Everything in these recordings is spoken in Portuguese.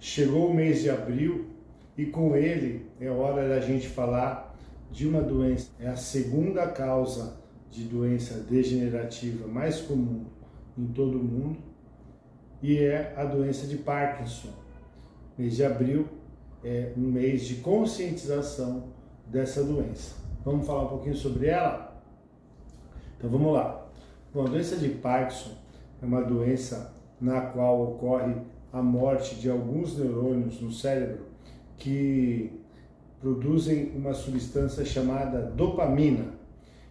Chegou o mês de abril e com ele é hora da gente falar de uma doença. É a segunda causa de doença degenerativa mais comum em todo o mundo e é a doença de Parkinson. Mês de abril é um mês de conscientização dessa doença. Vamos falar um pouquinho sobre ela? Então vamos lá. Bom, a doença de Parkinson é uma doença na qual ocorre a morte de alguns neurônios no cérebro que produzem uma substância chamada dopamina.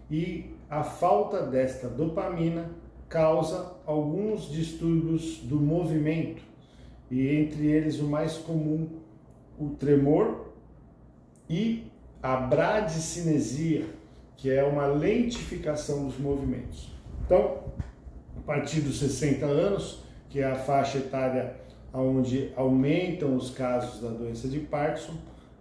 E a falta desta dopamina causa alguns distúrbios do movimento, e entre eles o mais comum, o tremor e a bradicinesia, que é uma lentificação dos movimentos. Então, a partir dos 60 anos, que é a faixa etária onde aumentam os casos da doença de Parkinson,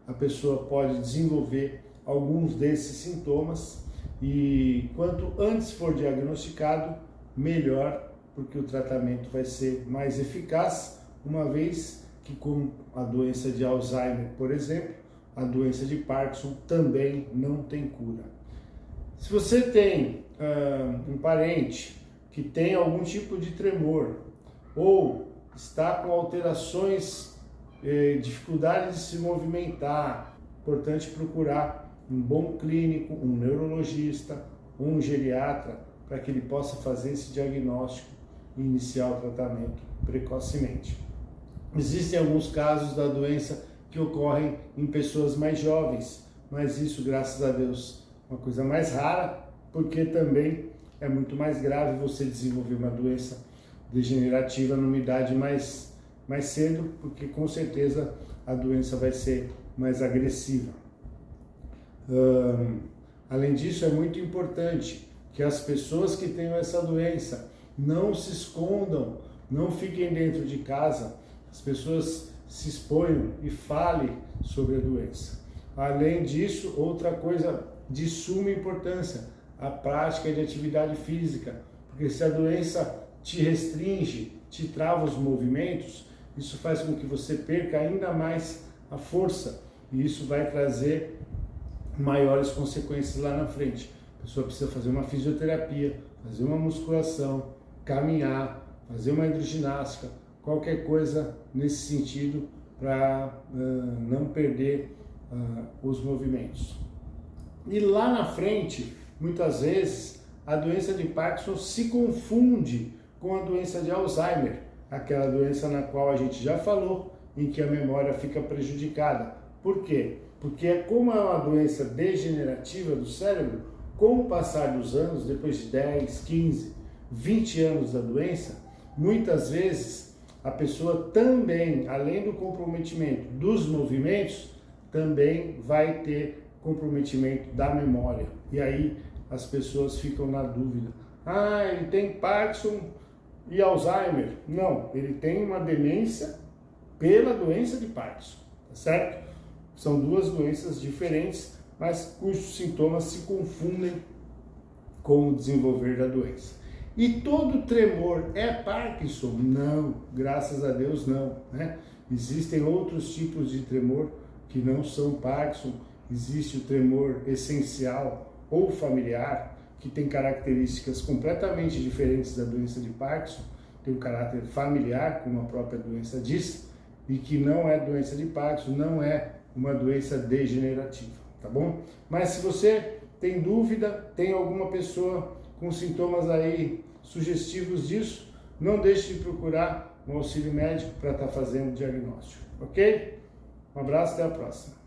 a pessoa pode desenvolver alguns desses sintomas e quanto antes for diagnosticado, melhor, porque o tratamento vai ser mais eficaz, uma vez que, como a doença de Alzheimer, por exemplo, a doença de Parkinson também não tem cura. Se você tem um parente que tem algum tipo de tremor ou está com alterações, dificuldade de se movimentar, importante procurar um bom clínico, um neurologista, um geriatra, para que ele possa fazer esse diagnóstico e iniciar o tratamento precocemente. Existem alguns casos da doença que ocorrem em pessoas mais jovens, mas isso, graças a Deus, é uma coisa mais rara, porque também é muito mais grave você desenvolver uma doença degenerativa numa idade mais cedo, porque com certeza a doença vai ser mais agressiva. Além disso, é muito importante que as pessoas que tenham essa doença não se escondam, não fiquem dentro de casa, as pessoas se exponham e falem sobre a doença. Além disso, outra coisa de suma importância, a prática de atividade física, porque se a doença te restringe, te trava os movimentos, isso faz com que você perca ainda mais a força e isso vai trazer maiores consequências lá na frente. A pessoa precisa fazer uma fisioterapia, fazer uma musculação, caminhar, fazer uma hidroginástica, qualquer coisa nesse sentido para não perder os movimentos. E lá na frente, muitas vezes, a doença de Parkinson se confunde com a doença de Alzheimer, aquela doença na qual a gente já falou, em que a memória fica prejudicada. Por quê? Porque como é uma doença degenerativa do cérebro, com o passar dos anos, depois de 10, 15, 20 anos da doença, muitas vezes a pessoa também, além do comprometimento dos movimentos, também vai ter comprometimento da memória. E aí as pessoas ficam na dúvida. Ah, ele tem Parkinson e Alzheimer. Não, ele tem uma demência pela doença de Parkinson, tá certo? São duas doenças diferentes, mas cujos sintomas se confundem com o desenvolver da doença. E todo tremor é Parkinson? Não, graças a Deus não, né? Existem outros tipos de tremor que não são Parkinson. Existe o tremor essencial ou familiar, que tem características completamente diferentes da doença de Parkinson, tem um caráter familiar, como a própria doença diz, e que não é doença de Parkinson, não é uma doença degenerativa, tá bom? Mas se você tem dúvida, tem alguma pessoa com sintomas aí sugestivos disso, não deixe de procurar um auxílio médico para estar fazendo o diagnóstico, ok? Um abraço, até a próxima.